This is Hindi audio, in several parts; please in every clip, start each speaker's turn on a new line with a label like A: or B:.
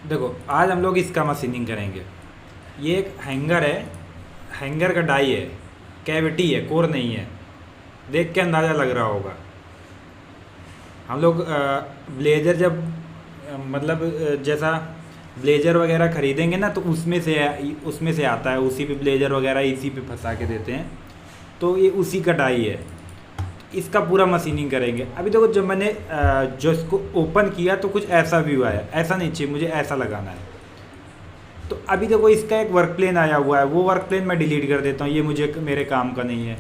A: देखो आज हम लोग इसका मशीनिंग करेंगे। ये एक हैंगर है, हैंगर का डाई है, कैविटी है, कोर नहीं है। देख के अंदाज़ा लग रहा होगा। हम लोग ब्लेजर जब मतलब जैसा ब्लेजर वगैरह खरीदेंगे ना, तो उसमें से आता है, उसी पे ब्लेजर वगैरह इसी पे फंसा के देते हैं। तो ये उसी का डाई है। इसका पूरा मशीनिंग करेंगे। अभी देखो जब मैंने जो इसको ओपन किया तो कुछ ऐसा व्यू आया। ऐसा नहीं चाहिए मुझे, ऐसा लगाना है। तो अभी देखो इसका एक वर्क प्लेन आया हुआ है, वो वर्क प्लेन मैं डिलीट कर देता हूँ, ये मुझे मेरे काम का नहीं है।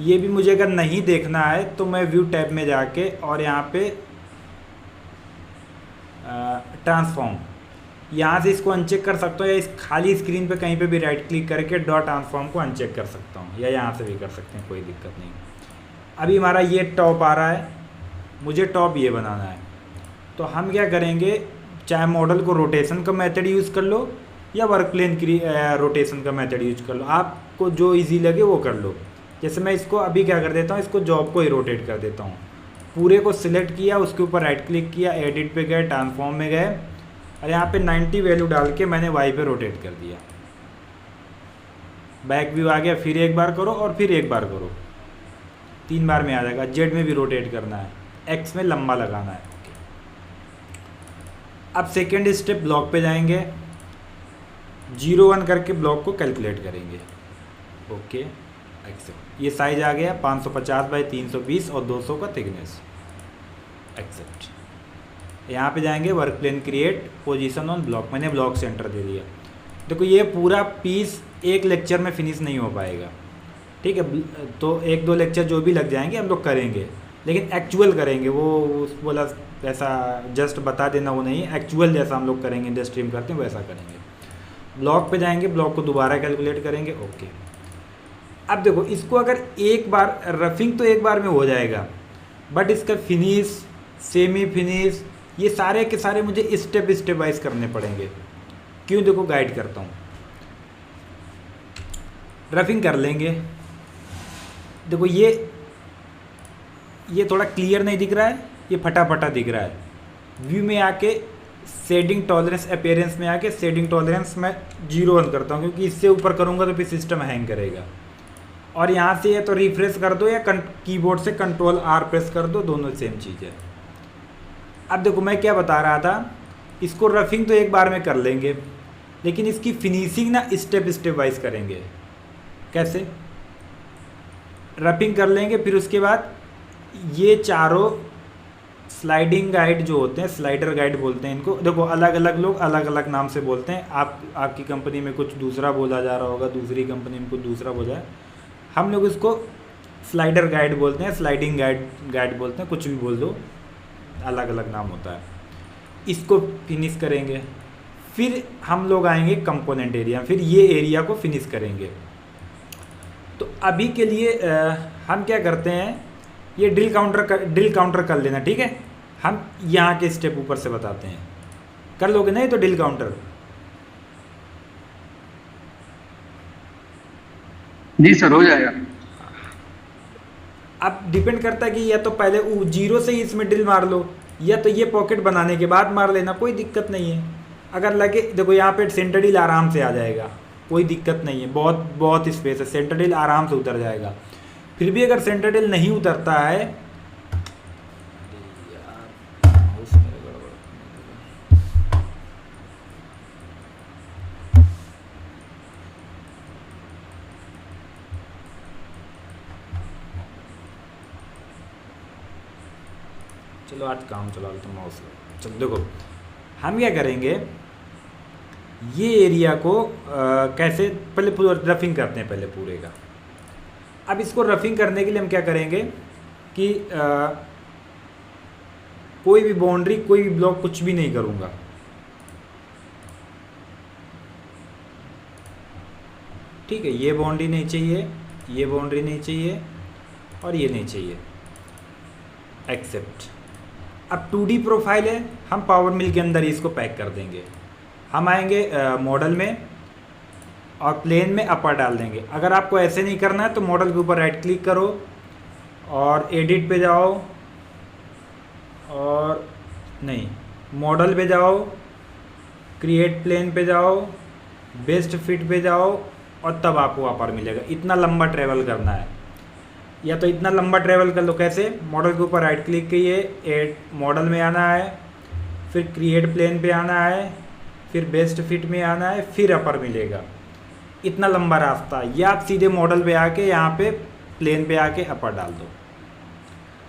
A: ये भी मुझे अगर नहीं देखना है तो मैं व्यू टैब में जाके और यहाँ पे ट्रांसफॉर्म, यहाँ से इसको अनचेक कर सकता हूँ, या इस खाली स्क्रीन पे कहीं पे भी राइट क्लिक करके डॉट ट्रांसफॉर्म को अनचेक कर सकता हूँ, या यहाँ से भी कर सकते हैं, कोई दिक्कत नहीं। अभी हमारा ये टॉप आ रहा है, मुझे टॉप ये बनाना है। तो हम क्या करेंगे, चाहे मॉडल को रोटेशन का मेथड यूज़ कर लो या वर्क प्लेन की रोटेशन का मेथड यूज कर लो, आपको जो इजी लगे वो कर लो। जैसे मैं इसको अभी क्या कर देता हूँ, इसको जॉब को ही रोटेट कर देता हूँ। पूरे को सिलेक्ट किया, उसके ऊपर राइट क्लिक किया, एडिट पे गए, ट्रांसफॉर्म में गए और यहाँ पे 90 वैल्यू डाल के मैंने वाई पे रोटेट कर दिया। बैक व्यू आ गया, फिर एक बार करो और फिर एक बार करो, 3 बार में आ जाएगा। जेड में भी रोटेट करना है, एक्स में लंबा लगाना है। अब सेकेंड स्टेप ब्लॉक पे जाएंगे, 0 1 करके ब्लॉक को कैलकुलेट करेंगे। Okay accept. ये साइज आ गया 550 बाई 320 और 200 का थिकनेस। एक्सेप्ट। यहाँ पे जाएंगे work plane create, position on block, मैंने ब्लॉक सेंटर दे दिया। देखो ये पूरा पीस एक लेक्चर में फिनिश नहीं हो पाएगा, ठीक है। तो 1 2 लेक्चर जो भी लग जाएंगे हम लोग करेंगे, लेकिन एक्चुअल करेंगे। वो बोला ऐसा जस्ट बता देना वो नहीं, एक्चुअल जैसा हम लोग करेंगे, इंडस्ट्री में करते हैं वैसा करेंगे। ब्लॉक पे जाएंगे, ब्लॉक को दोबारा कैलकुलेट करेंगे। ओके। अब देखो इसको अगर एक बार रफिंग तो एक बार में हो जाएगा, बट इसका फिनिश, सेमी फिनिश, ये सारे के सारे मुझे स्टेप स्टेप वाइज करने पड़ेंगे। क्यों, देखो गाइड करता हूँ। रफिंग कर लेंगे। देखो ये थोड़ा क्लियर नहीं दिख रहा है, ये फटा फटा दिख रहा है। व्यू में आके शेडिंग टॉलरेंस, अपीयरेंस में आके शेडिंग टॉलरेंस मैं 0 1 करता हूँ, क्योंकि इससे ऊपर करूँगा तो फिर सिस्टम हैंग करेगा। और यहाँ से या तो रिफ्रेश कर दो या कीबोर्ड से कंट्रोल R प्रेस कर दो, दोनों सेम चीज़ है। अब देखो मैं क्या बता रहा था, इसको रफिंग तो एक बार में कर लेंगे, लेकिन इसकी फिनिशिंग ना स्टेप स्टेप वाइज करेंगे। कैसे, रफिंग कर लेंगे, फिर उसके बाद ये चारों स्लाइडिंग गाइड जो होते हैं, स्लाइडर गाइड बोलते हैं इनको। देखो अलग अलग लोग अलग अलग नाम से बोलते हैं। आपकी कंपनी में कुछ दूसरा बोला जा रहा होगा, दूसरी कंपनी में कुछ दूसरा बोला है। हम लोग इसको स्लाइडर गाइड बोलते हैं, स्लाइडिंग गाइड बोलते हैं, कुछ भी बोल दो, अलग अलग नाम होता है। इसको फिनिश करेंगे, फिर हम लोग आएंगे कंपोनेंट एरिया, फिर ये एरिया को फिनिश करेंगे। तो अभी के लिए हम क्या करते हैं, ये ड्रिल काउंटर कर लेना, ठीक है। हम यहाँ के स्टेप ऊपर से बताते हैं, कर लोगे नहीं तो ड्रिल काउंटर।
B: जी सर, हो जाएगा।
A: अब डिपेंड करता है कि या तो पहले 0 से ही इसमें ड्रिल मार लो, या तो ये पॉकेट बनाने के बाद मार लेना, कोई दिक्कत नहीं है। अगर लगे, देखो यहाँ पे सेंटर ड्रिल आराम से आ जाएगा, कोई दिक्कत नहीं है, बहुत बहुत स्पेस है, सेंटर ड्रिल आराम से उतर जाएगा। फिर भी अगर सेंटर ड्रिल नहीं उतरता है, चलो आज काम चला लेते हैं माउस। चलो देखो हम क्या करेंगे, ये एरिया को कैसे, पहले पूरा रफिंग करते हैं पहले पूरे का। अब इसको रफिंग करने के लिए हम क्या करेंगे कि कोई भी बाउंड्री, कोई भी ब्लॉक, कुछ भी नहीं करूँगा। ठीक है, ये बाउंड्री नहीं चाहिए, ये बाउंड्री नहीं चाहिए और ये नहीं चाहिए। एक्सेप्ट। अब 2D प्रोफाइल है, हम पावर मिल के अंदर ही इसको पैक कर देंगे। हम आएंगे मॉडल में और प्लेन में अपर डाल देंगे। अगर आपको ऐसे नहीं करना है तो मॉडल के ऊपर राइट क्लिक करो और एडिट पे जाओ, और नहीं, मॉडल पे जाओ क्रिएट प्लेन पे जाओ, बेस्ट फिट पे जाओ और तब आपको अपर मिलेगा। इतना लंबा ट्रेवल करना है, या तो इतना लंबा ट्रेवल कर लो। कैसे? मॉडल के ऊपर राइट क्लिक कीजिए, एड मॉडल में आना है, फिर क्रिएट प्लेन पे आना है, फिर बेस्ट फिट में आना है, फिर अपर मिलेगा। इतना लंबा रास्ता, या आप सीधे मॉडल पे आके यहाँ पे प्लेन पे आके अपर डाल दो।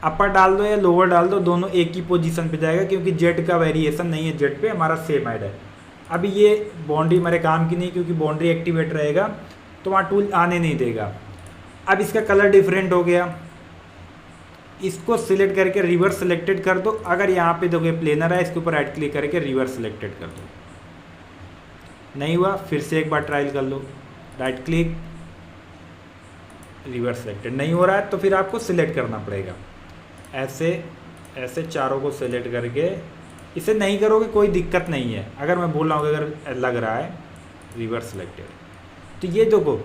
A: अपर डाल दो या लोअर डाल दो, दोनों एक ही पोजीशन पे जाएगा, क्योंकि जेड का वेरिएशन नहीं है, जेड पे हमारा सेम ऐड है। अभी ये बाउंड्री मेरे काम की नहीं, क्योंकि बाउंड्री एक्टिवेट रहेगा तो वहाँ टूल आने नहीं देगा। अब इसका कलर डिफरेंट हो गया, इसको सिलेक्ट करके रिवर्स सिलेक्टेड कर दो। अगर यहाँ पे देखो प्लेनर है, इसके ऊपर राइट क्लिक करके रिवर्स सिलेक्टेड कर दो। नहीं हुआ, फिर से एक बार ट्रायल कर लो, राइट क्लिक रिवर्स सिलेक्टेड। नहीं हो रहा है तो फिर आपको सिलेक्ट करना पड़ेगा, ऐसे ऐसे चारों को सिलेक्ट करके। इसे नहीं करोगे कोई दिक्कत नहीं है, अगर मैं बोल रहा हूँ अगर लग रहा है रिवर्स सिलेक्टेड। तो ये देखो,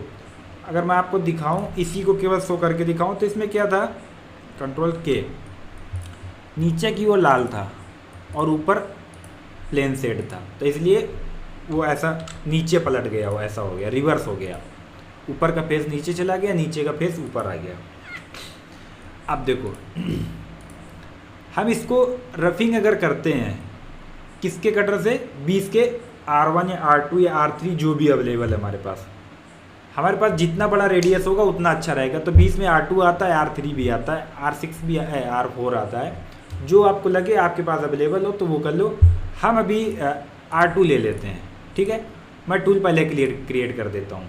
A: अगर मैं आपको दिखाऊं, इसी को केवल शो करके दिखाऊं, तो इसमें क्या था, कंट्रोल के, नीचे की वो लाल था और ऊपर प्लेन शेड था, तो इसलिए वो ऐसा नीचे पलट गया, वो ऐसा हो गया, रिवर्स हो गया। ऊपर का फेस नीचे चला गया, नीचे का फेस ऊपर आ गया। अब देखो हम इसको रफिंग अगर करते हैं किसके कटर से, 20 के R1 या R2 या R3 जो भी अवेलेबल है हमारे पास। हमारे पास जितना बड़ा रेडियस होगा उतना अच्छा रहेगा। तो 20 में R2 आता है, R3 भी आता है, R6 भी है, R4 आता है। जो आपको लगे आपके पास अवेलेबल हो तो वो कर लो। हम अभी R2 ले लेते हैं, ठीक है। मैं टूल पहले क्रिएट कर देता हूँ।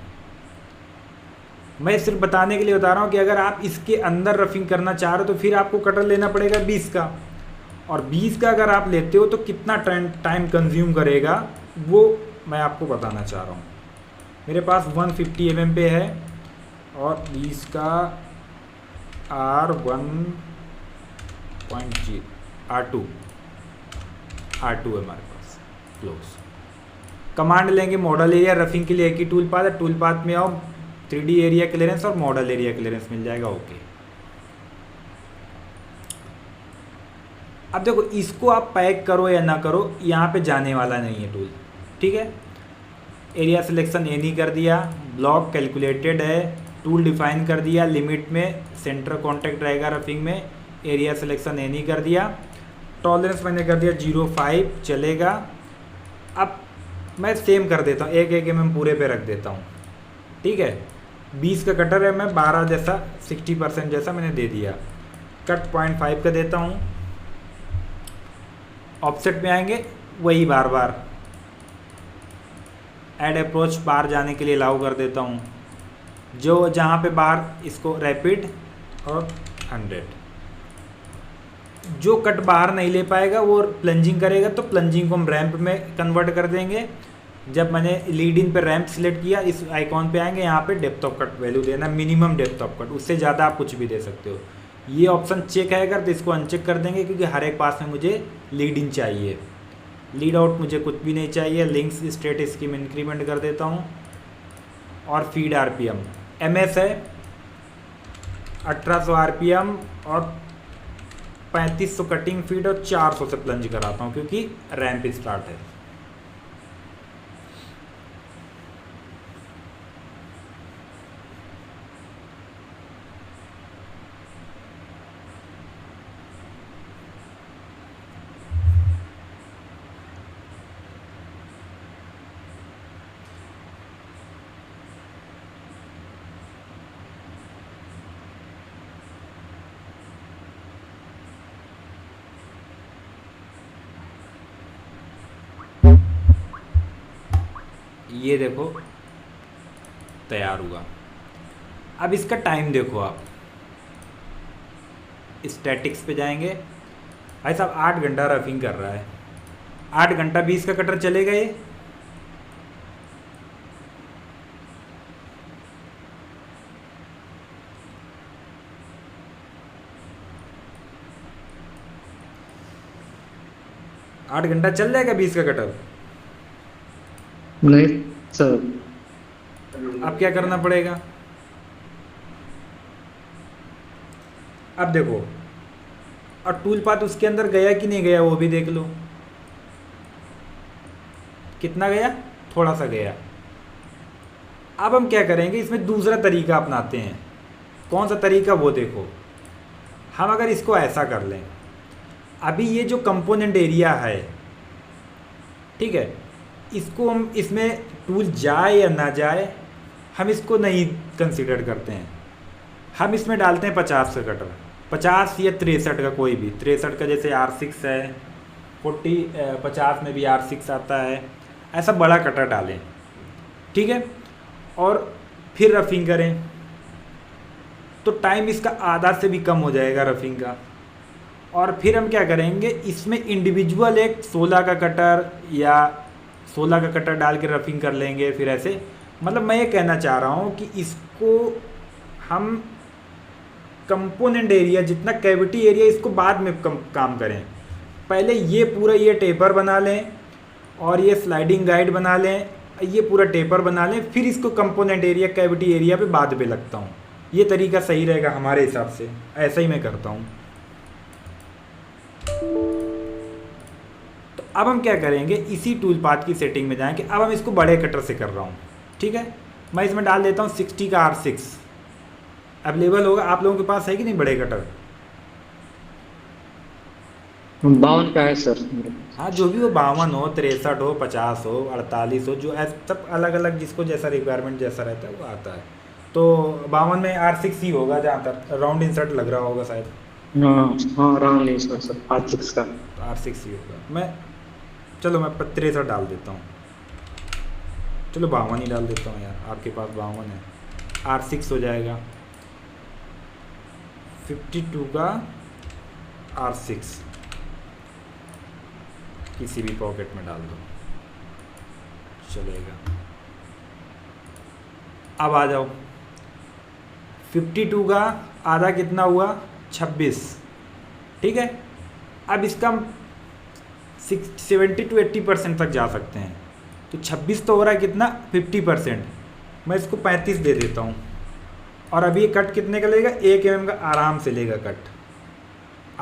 A: मैं सिर्फ बताने के लिए बता रहा हूँ कि अगर आप इसके अंदर रफिंग करना चाह रहे हो तो फिर आपको कटर लेना पड़ेगा 20 का, और 20 का अगर आप लेते हो तो कितना टाइम कंज्यूम करेगा वो मैं आपको बताना चाह रहा हूँ। मेरे पास 150 mm पे है और 20 का R1.0 R2 है हमारे पास क्लोज। कमांड लेंगे मॉडल एरिया, रफिंग के लिए एक ही टूल पाथ है, टूल पाथ में आओ, 3D एरिया क्लियरेंस और मॉडल एरिया क्लियरेंस मिल जाएगा। ओके, अब देखो इसको आप पैक करो या ना करो, यहाँ पे जाने वाला नहीं है टूल, ठीक है। एरिया सिलेक्शन एनी कर दिया, ब्लॉक कैलकुलेटेड है, टूल डिफाइन कर दिया, लिमिट में सेंटर कॉन्टैक्ट रहेगा रफिंग में, एरिया सिलेक्शन एनी कर दिया, टॉलरेंस मैंने कर दिया 0.5 चलेगा। अब मैं सेम कर देता हूँ, 1 mm पूरे पे रख देता हूँ, ठीक है। 20 का कटर है, मैं 12 जैसा 60% जैसा मैंने दे दिया, कट 0.5 का देता हूँ। ऑफसेट में आएंगे, वही बार बार ऐड अप्रोच बाहर जाने के लिए अलाउ कर देता हूँ, जो जहाँ पे बाहर इसको रैपिड और 100। जो कट बाहर नहीं ले पाएगा वो प्लंजिंग करेगा, तो प्लंजिंग को हम रैंप में कन्वर्ट कर देंगे। जब मैंने लीड इन पे रैंप सिलेक्ट किया, इस आइकॉन पे आएंगे, यहाँ पे डेप्थ ऑफ कट वैल्यू देना, मिनिमम डेप्थ ऑफ कट, उससे ज़्यादा आप कुछ भी दे सकते हो। ये ऑप्शन चेक है अगर, तो इसको अनचेक कर देंगे, क्योंकि हर एक पास में मुझे लीड इन चाहिए, लीड आउट मुझे कुछ भी नहीं चाहिए। लिंक्स स्टेट स्कीम इंक्रीमेंट कर देता हूँ, और फीड RPM MS है 1800 RPM और 3500 कटिंग फीड और 400 से प्लंज कराता हूँ, क्योंकि रैंप स्टार्ट है। ये देखो तैयार हुआ। अब इसका टाइम देखो, आप स्टैटिक्स पे जाएंगे, भाई साहब 8 घंटा रफिंग कर रहा है, 8 घंटा 20 का कटर चलेगा ये। आठ घंटा चल जाएगा 20 का कटर?
B: नहीं सर।
A: अब क्या करना पड़ेगा, अब देखो, और टूल पाथ उसके अंदर गया कि नहीं गया वो भी देख लो। कितना गया, थोड़ा सा गया। अब हम क्या करेंगे, इसमें दूसरा तरीका अपनाते हैं। कौन सा तरीका वो देखो, हम अगर इसको ऐसा कर लें, अभी ये जो कंपोनेंट एरिया है, ठीक है, इसको हम, इसमें टूल जाए या ना जाए हम इसको नहीं कंसीडर करते हैं। हम इसमें डालते हैं 50 का कटर, 50 या 63 का, कोई भी 63 का, जैसे R6 है, 50 में भी R6 आता है, ऐसा बड़ा कटर डालें, ठीक है। और फिर रफिंग करें तो टाइम इसका आधा से भी कम हो जाएगा रफिंग का। और फिर हम क्या करेंगे, इसमें इंडिविजुअल एक 16 का कटर या 16 का कटर डाल के रफिंग कर लेंगे। फिर ऐसे, मतलब मैं ये कहना चाह रहा हूँ कि इसको हम कंपोनेंट एरिया, जितना कैविटी एरिया, इसको बाद में काम करें। पहले ये पूरा ये टेपर बना लें और ये स्लाइडिंग गाइड बना लें, ये पूरा टेपर बना लें, फिर इसको कंपोनेंट एरिया, कैविटी एरिया पे बाद में लगता हूँ। ये तरीका सही रहेगा हमारे हिसाब से, ऐसा ही मैं करता हूँ। तो अब हम क्या करेंगे, इसी टूल पाथ की सेटिंग में जाएंगे। अब हम इसको बड़े कटर से कर रहा हूँ, ठीक है। मैं इसमें डाल देता हूँ 60 का R6 अवेलेबल होगा। आप लोगों के पास है कि नहीं बड़े कटर?
C: 52 का है सर।
A: हाँ, जो भी हो, 52 हो, 63 हो, 50 हो, 48 हो, जो सब अलग अलग जिसको जैसा रिक्वायरमेंट जैसा रहता है वो आता है। तो 52 में R6 ही होगा, जहाँ तक राउंड इंसर्ट लग रहा होगा शायद।
C: हाँ हाँ, राउंड नहीं सर, R6 का।
A: तो R6 ही होगा। मैं, चलो मैं 63 डाल देता हूँ, चलो 52 ही डाल देता हूँ यार, आपके पास 52 है। R6 हो जाएगा 52 का R6, किसी भी पॉकेट में डाल दो, चलेगा। अब आ जाओ, 52 का आधा कितना हुआ, 26, ठीक है। अब इसका हम 70 to 80% तक जा सकते हैं। तो 26 तो हो रहा है कितना, 50%। मैं इसको 35 दे देता हूँ। और अभी ये कट कितने का लेगा, 1 mm का आराम से लेगा कट।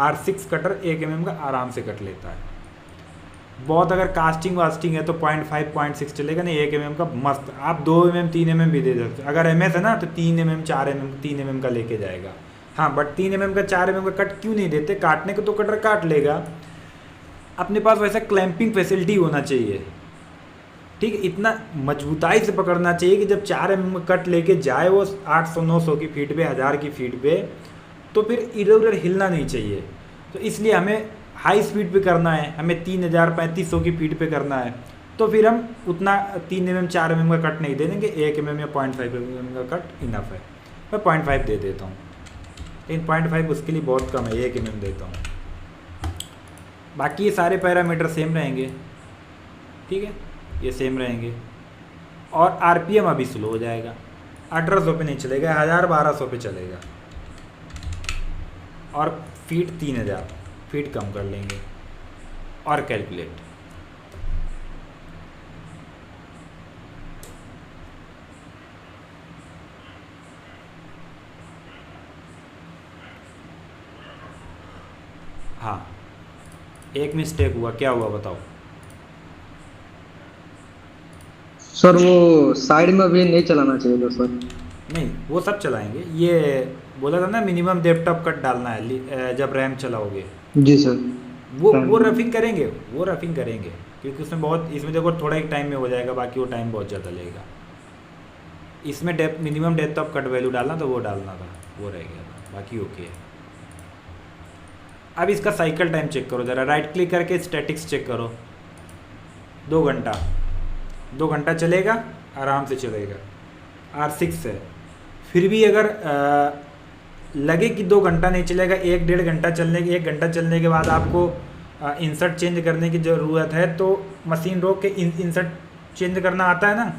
A: R6 कटर 1 mm का आराम से कट लेता है। बहुत अगर कास्टिंग वास्टिंग है तो 0.5 0.6 चलेगा, नहीं 1 mm का मस्त। आप 2 mm 3 mm भी दे सकते हो। अगर MS है ना तो 3 mm 4 mm 3 mm का लेके जाएगा। हाँ, बट 3 mm का 4 mm का कट क्यों नहीं देते, काटने को तो कटर काट लेगा। अपने पास वैसा क्लैंपिंग फैसिलिटी होना चाहिए, ठीक है। इतना मजबूताई से पकड़ना चाहिए कि जब 4 mm कट लेके जाए वो 800 900 की फीट पे, 1000 की फीट पे, तो फिर इधर उधर हिलना नहीं चाहिए। तो इसलिए हमें हाई स्पीड पे करना है, हमें 3000 3500 की फीट पे करना है। तो फिर हम उतना 3 mm 4 mm का कट नहीं दे देंगे, 1 mm या 0.5 mm का कट इनफ है। मैं 0.5 दे देता हूँ, लेकिन 0.5 उसके लिए बहुत कम है, 1 mm देता हूँ। बाकी ये सारे पैरामीटर सेम रहेंगे, ठीक है, ये सेम रहेंगे। और RPM अभी स्लो हो जाएगा, 1800 पे नहीं चलेगा, 1000 1200 पे चलेगा। और फीट 3000 फीट कम कर लेंगे और कैलकुलेट। हाँ, एक मिस्टेक हुआ, क्या हुआ बताओ?
C: सर वो साइड में भी नहीं चलाना चाहिए था सर।
A: नहीं, वो सब चलाएंगे। ये बोला था ना मिनिमम डेप्थ ऑफ कट डालना है जब रैम चलाओगे।
C: जी सर।
A: वो रफिंग करेंगे, वो रफिंग करेंगे, क्योंकि उसमें बहुत, इसमें देखो थोड़ा एक टाइम में हो जाएगा, बाकी वो टाइम बहुत ज़्यादा लेगा। इसमें minimum depth of cut value डालना था, वो डालना था, वो रह गया था, बाकी ओके है। अब इसका साइकिल टाइम चेक करो ज़रा, राइट क्लिक करके स्टैटिक्स चेक करो। 2 घंटा, 2 घंटा चलेगा, आराम से चलेगा। R6 है। फिर भी अगर लगे कि 2 घंटा नहीं चलेगा, 1 घंटा चलने के 1 घंटा चलने के बाद आपको इंसर्ट चेंज करने की ज़रूरत है, तो मशीन रोक के इंसर्ट चेंज करना आता है ना।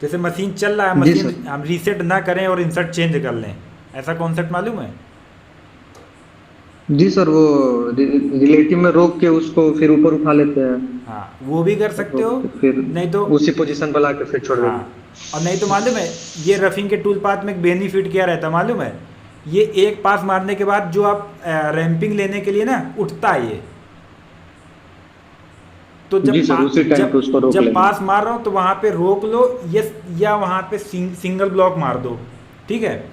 A: जैसे मशीन चल रहा है, मशीन हम रीसेट ना करें और इंसर्ट चेंज कर लें, ऐसा कॉन्सेप्ट मालूम है?
C: जी सर, वो रिलेटिव में रोक के उसको फिर ऊपर उठा लेते हैं।
A: हाँ, वो भी कर सकते हो,
C: फिर
A: नहीं तो
C: उसी पोजीशन पर ला के फिर छोड़ देते हैं।
A: और नहीं तो मालूम है, ये रफिंग के टूल पाथ में एक बेनिफिट क्या रहता है मालूम है? ये एक पास मारने के बाद जो आप रैंपिंग लेने के लिए ना उठता है, तो
C: जी सर, उसी टाइम पे उसको रोक
A: जब
C: लेंगे।
A: पास मार रहा हूँ तो वहाँ पे रोक लो, या वहाँ पे सिंगल ब्लॉक मार दो, ठीक है।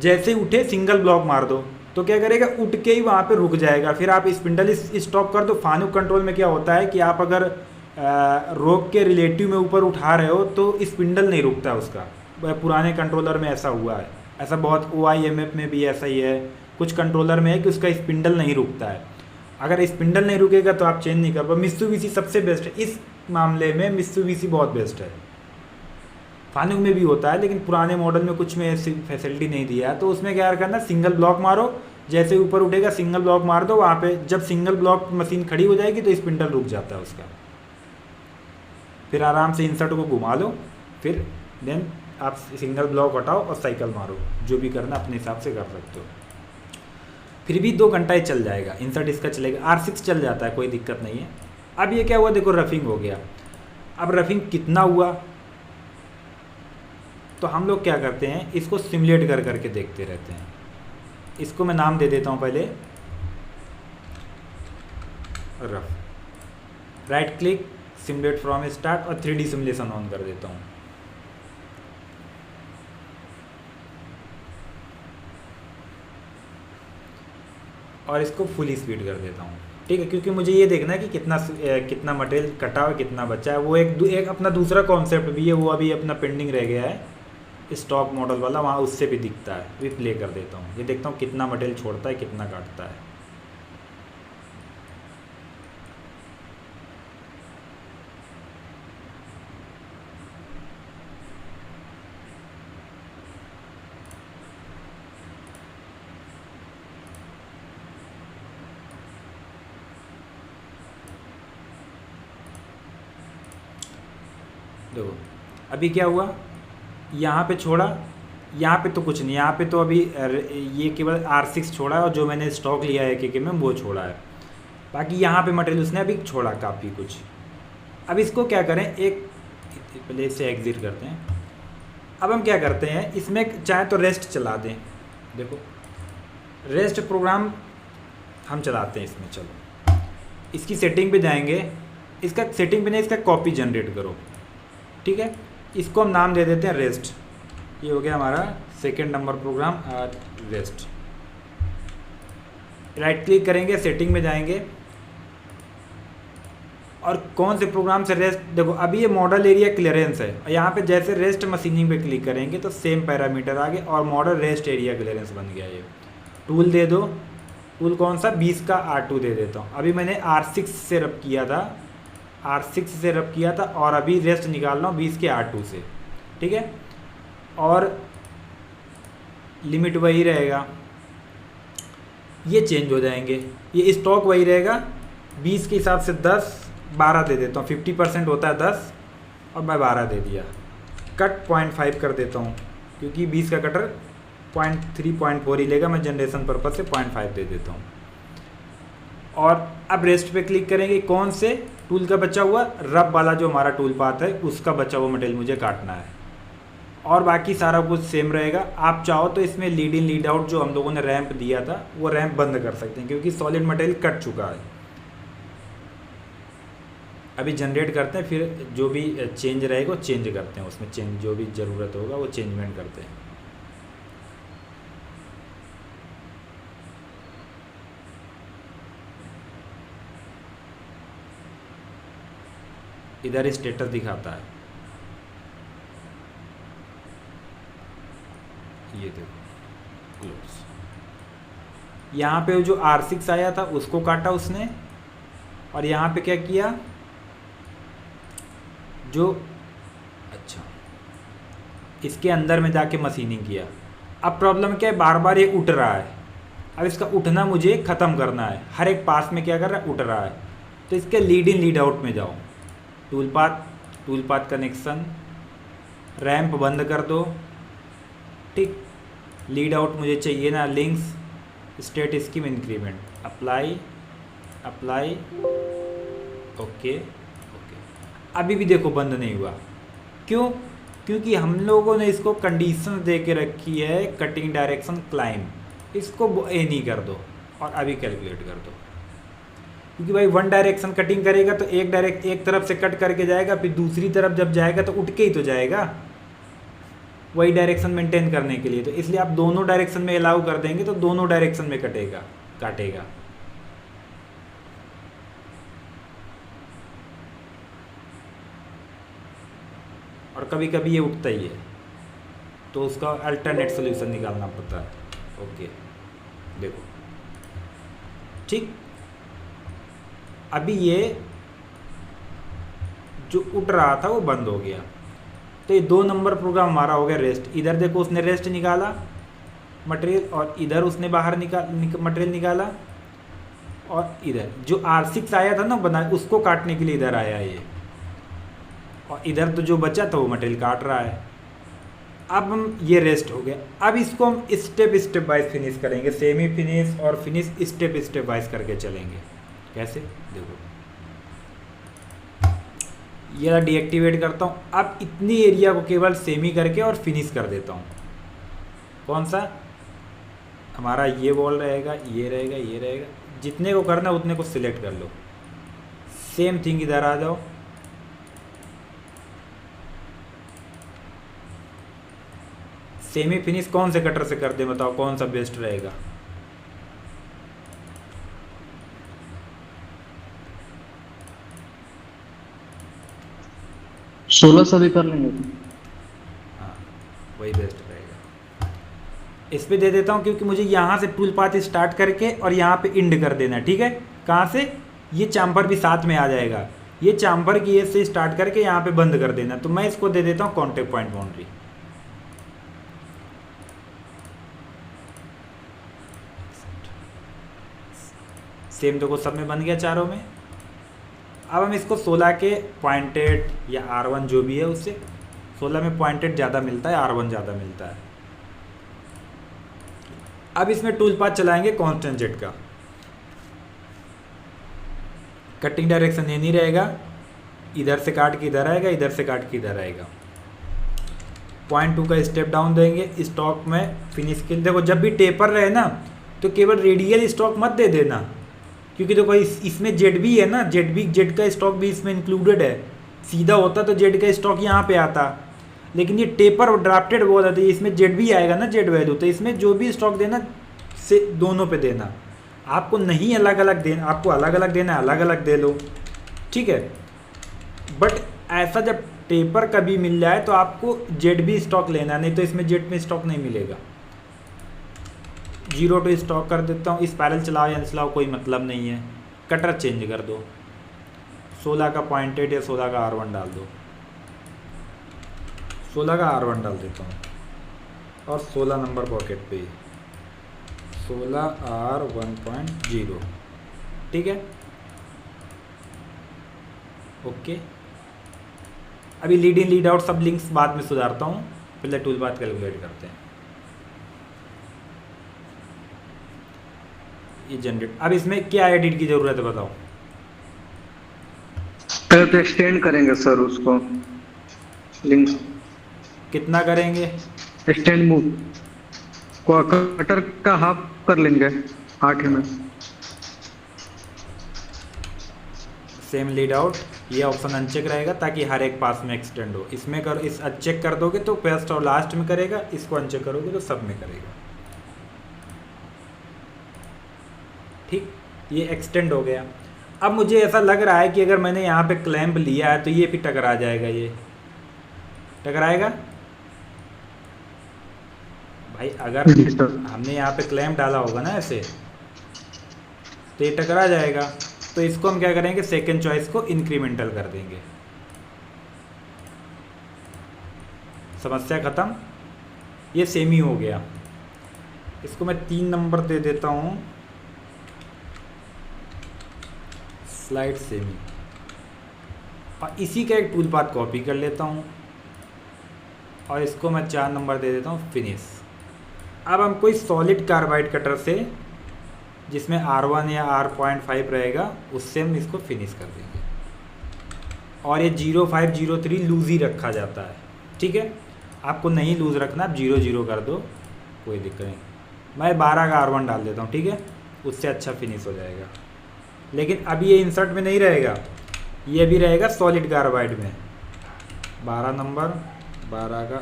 A: जैसे ही उठे सिंगल ब्लॉक मार दो, तो क्या करेगा, उठ के ही वहाँ पे रुक जाएगा। फिर आप स्पिंडल स्टॉप कर दो। फानुक कंट्रोल में क्या होता है कि आप अगर रोक के रिलेटिव में ऊपर उठा रहे हो तो स्पिंडल नहीं रुकता उसका। पुराने कंट्रोलर में ऐसा हुआ है, ऐसा बहुत OIMF में भी ऐसा ही है, कुछ कंट्रोलर में है कि उसका स्पिंडल नहीं रुकता है। अगर स्पिंडल नहीं रुकेगा तो आप चेंज नहीं कर पाओ। मित्सुबिशी सबसे बेस्ट है इस मामले में, मित्सुबिशी बहुत बेस्ट है। फानुक में भी होता है लेकिन पुराने मॉडल में कुछ में ऐसी फैसिलिटी नहीं दिया है, तो उसमें क्या करना, सिंगल ब्लॉक मारो, जैसे ऊपर उठेगा सिंगल ब्लॉक मार दो। वहाँ पे जब सिंगल ब्लॉक मशीन खड़ी हो जाएगी तो स्पिंडल रुक जाता है उसका। फिर आराम से इंसर्ट को घुमा लो, फिर देन आप सिंगल ब्लॉक हटाओ और साइकिल मारो, जो भी करना अपने हिसाब से कर सकते हो। फिर भी 2 घंटा ही चल जाएगा, इंसर्ट इसका चलेगा। R6 चल जाता है, कोई दिक्कत नहीं है। अब ये क्या हुआ, देखो रफिंग हो गया। अब रफिंग कितना हुआ, तो हम लोग क्या करते हैं, इसको सिमुलेट कर करके देखते रहते हैं। इसको मैं नाम दे देता हूँ पहले rough. Right click, simulate from start, और 3D सिमुलेशन ऑन कर देता हूँ। और इसको फुल स्पीड कर देता हूँ, ठीक है, क्योंकि मुझे ये देखना है कि कितना मटेरियल कटा हुआ, कितना बचा है। वो एक अपना दूसरा कॉन्सेप्ट भी है, वो अभी अपना पेंडिंग रह गया है, स्टॉक मॉडल वाला, वहाँ उससे भी दिखता है। भी प्ले कर देता हूँ, ये देखता हूँ कितना मटेरियल छोड़ता है, कितना काटता है। देखो अभी क्या हुआ, यहाँ पे छोड़ा, यहाँ पे तो कुछ नहीं, यहाँ पे तो अभी ये केवल R6 छोड़ा है, और जो मैंने स्टॉक लिया है के में वो छोड़ा है। बाकी यहाँ पे मटेरियल उसने अभी छोड़ा काफ़ी कुछ। अब इसको क्या करें, एक पहले इसे एग्जिट करते हैं। अब हम क्या करते हैं, इसमें चाहे तो रेस्ट चला दें। देखो रेस्ट प्रोग्राम हम चलाते हैं इसमें। चलो इसकी सेटिंग पे जाएंगे, इसका सेटिंग पे नहीं, इसका कॉपी जनरेट करो, ठीक है। इसको हम नाम दे देते हैं रेस्ट। ये हो गया हमारा second number program, rest. Right click करेंगे, सेटिंग में जाएंगे, और कौन से प्रोग्राम से रेस्ट, देखो अभी ये मॉडल एरिया क्लियरेंस है, यहाँ पे जैसे रेस्ट मशीनिंग पे क्लिक करेंगे तो सेम पैरामीटर आ गए, और मॉडल रेस्ट एरिया क्लियरेंस बन गया। ये टूल दे दो, टूल कौन सा, 20 का R2 दे देता हूँ। अभी मैंने R6 से रब किया था, R6 से रब किया था, और अभी रेस्ट निकाल रहा हूँ 20 के R2 से, ठीक है। और लिमिट वही रहेगा, ये चेंज हो जाएंगे, ये स्टॉक वही रहेगा। 20 के हिसाब से 10, 12 दे देता हूँ, 50% होता है 10, और मैं 12 दे दिया। कट 0.5 कर देता हूँ, क्योंकि 20 का कटर 0.3 0.4 ही लेगा, मैं जनरेशन पर्पज से 0.5 दे देता हूँ। और अब रेस्ट पे क्लिक करेंगे, कौन से टूल का बचा हुआ, रब वाला जो हमारा टूल पाथ है उसका बचा हुआ मटेरियल मुझे काटना है, और बाकी सारा कुछ सेम रहेगा। आप चाहो तो इसमें लीड इन लीड आउट जो हम लोगों ने रैंप दिया था वो रैंप बंद कर सकते हैं, क्योंकि सॉलिड मटेरियल कट चुका है। अभी जनरेट करते हैं, फिर जो भी चेंज रहेगा वो चेंज करते हैं, उसमें चेंज जो भी ज़रूरत होगा वो चेंजमेंट करते हैं। इधर स्टेटस दिखाता है, ये देखो क्लोज। यहाँ पे जो R6 आया था उसको काटा उसने, और यहाँ पे क्या किया, जो अच्छा इसके अंदर में जाके मशीनिंग किया। अब प्रॉब्लम क्या है, बार बार ये उठ रहा है। अब इसका उठना मुझे ख़त्म करना है, हर एक पास में क्या कर रहा है, उठ रहा है। तो इसके लीड इन लीड आउट में जाओ, टूल पाथ कनेक्शन, रैंप बंद कर दो, ठीक। लीड आउट मुझे चाहिए ना, links, state scheme increment, apply, okay. अभी भी देखो बंद नहीं हुआ, क्यों, क्योंकि हम लोगों ने इसको कंडीशन दे के रखी है, कटिंग डायरेक्शन क्लाइंब, इसको ए नहीं कर दो, और अभी कैलकुलेट कर दो। क्योंकि भाई वन डायरेक्शन कटिंग करेगा तो एक तरफ से कट करके जाएगा, फिर दूसरी तरफ जब जाएगा तो उठ के ही तो जाएगा, वही डायरेक्शन मेंटेन करने के लिए। तो इसलिए आप दोनों डायरेक्शन में अलाउ कर देंगे तो दोनों डायरेक्शन में काटेगा। और कभी कभी ये उठता ही है, तो उसका अल्टरनेट सोल्यूशन निकालना पड़ता है। ओके देखो, ठीक। अभी ये जो उठ रहा था वो बंद हो गया, तो ये 2 नंबर प्रोग्राम हमारा हो गया रेस्ट। इधर देखो उसने रेस्ट निकाला मटेरियल, और इधर उसने बाहर मटेरियल निकाला, और इधर जो R6 आया था ना बना, उसको काटने के लिए इधर आया ये, और इधर तो जो बचा था वो मटेरियल काट रहा है। अब हम ये रेस्ट हो गया। अब इसको हम स्टेप वाइज फिनिश करेंगे, सेमी फिनिश और फिनिश स्टेप वाइज करके चलेंगे। कैसे देखो, ये डीएक्टिवेट करता हूँ। अब इतनी एरिया को केवल सेमी करके और फिनिश कर देता हूँ। कौन सा हमारा ये वॉल रहेगा, ये रहेगा, ये रहेगा। जितने को करना उतने को सिलेक्ट कर लो। सेम थिंग इधर आ जाओ, सेमी फिनिश कौन से कटर से कर दे, बताओ कौन सा बेस्ट रहेगा।
C: सोलह सौ भी कर लेंगे।
A: हाँ वही बेस्ट रहेगा। इस पे दे देता हूँ क्योंकि मुझे यहाँ से टूल पाथ स्टार्ट करके और यहाँ पे इंड कर देना, ठीक है। कहाँ से, ये चाम्पर भी साथ में आ जाएगा। ये चाम्पर की एज से स्टार्ट करके यहाँ पे बंद कर देना। तो मैं इसको दे देता हूँ कॉन्टेक्ट पॉइंट बाउंड्री। सेम देखो सब में बन गया चारों में। अब हम इसको 16 के पॉइंटेड या R1 जो भी है उससे, 16 में पॉइंटेड ज़्यादा मिलता है, R1 ज़्यादा मिलता है। अब इसमें टूल पाथ चलाएंगे कांस्टेंट जेट का। कटिंग डायरेक्शन ये नहीं रहेगा, इधर से काट के इधर आएगा, इधर से काट के इधर आएगा। 0.2 का स्टेप डाउन देंगे। स्टॉक में फिनिश के, देखो जब भी टेपर रहे ना तो केवल रेडियल स्टॉक मत दे देना, क्योंकि देखो इसमें जेड भी है ना, जेड का स्टॉक भी इसमें इंक्लूडेड है। सीधा होता तो जेड का स्टॉक यहाँ पे आता, लेकिन ये टेपर और ड्राफ्टेड बोल रहा था, इसमें जेड भी आएगा ना, जेड वैल्यू। तो इसमें जो भी स्टॉक देना से दोनों पे देना। आपको नहीं अलग अलग देना, आपको अलग अलग देना, अलग अलग दे लो, ठीक है। बट ऐसा जब टेपर कभी मिल जाए तो आपको जेड भी स्टॉक लेना, नहीं तो इसमें जेड में स्टॉक नहीं मिलेगा। 0 टू स्टॉक कर देता हूँ। स्पाइरल चलाओ या चलाओ कोई मतलब नहीं है। कटर चेंज कर दो, 16 का पॉइंटेड या 16 का R1 डाल दो। 16 का R1 डाल देता हूँ, और 16 नंबर पॉकेट पे 16 R1.0, ठीक है। ओके, अभी लीड इन लीड आउट सब लिंक्स बाद में सुधारता हूँ, पहले टूल पाथ कैलकुलेट करते हैं। ये जनरेट। अब इसमें क्या एडिट की जरूरत है बताओ।
C: पहले तो एक्सटेंड करेंगे सर उसको, लिंक
A: कितना करेंगे,
C: एक्सटेंड मूव को कटर का हाफ कर लेंगे 8 में।
A: सेम लीड आउट, ये ऑप्शन अनचेक रहेगा ताकि हर एक पास में एक्सटेंड हो। इसमें कर, इस अनचेक कर दोगे तो फर्स्ट और लास्ट में करेगा, इसको अनचेक करोगे तो सब में करेगा, ठीक। ये एक्सटेंड हो गया। अब मुझे ऐसा लग रहा है कि अगर मैंने यहाँ पे क्लैंप लिया है तो ये भी टकरा जाएगा, ये टकराएगा भाई। अगर हमने यहाँ पे क्लैंप डाला होगा ना ऐसे, तो ये टकरा जाएगा। तो इसको हम क्या करेंगे, सेकंड चॉइस को इंक्रीमेंटल कर देंगे, समस्या खत्म। ये सेमी हो गया। इसको मैं 3 नंबर दे देता हूँ, स्लाइड सेमी, और इसी का एक टूल पाथ कॉपी कर लेता हूँ, और इसको मैं 4 नंबर दे देता हूँ, फिनिश। अब हम कोई सॉलिड कार्बाइड कटर से, जिसमें R1 या R.5 रहेगा, उससे हम इसको फिनिश कर देंगे। और ये 0503 लूज ही रखा जाता है, ठीक है। आपको नहीं लूज रखना, आप 00 कर दो, कोई दिक्कत नहीं। मैं 12 का R1 डाल देता हूँ, ठीक है, उससे अच्छा फिनिश हो जाएगा। लेकिन अभी ये इंसर्ट में नहीं रहेगा, ये भी रहेगा सॉलिड कार्बाइड में। 12 नंबर, 12 का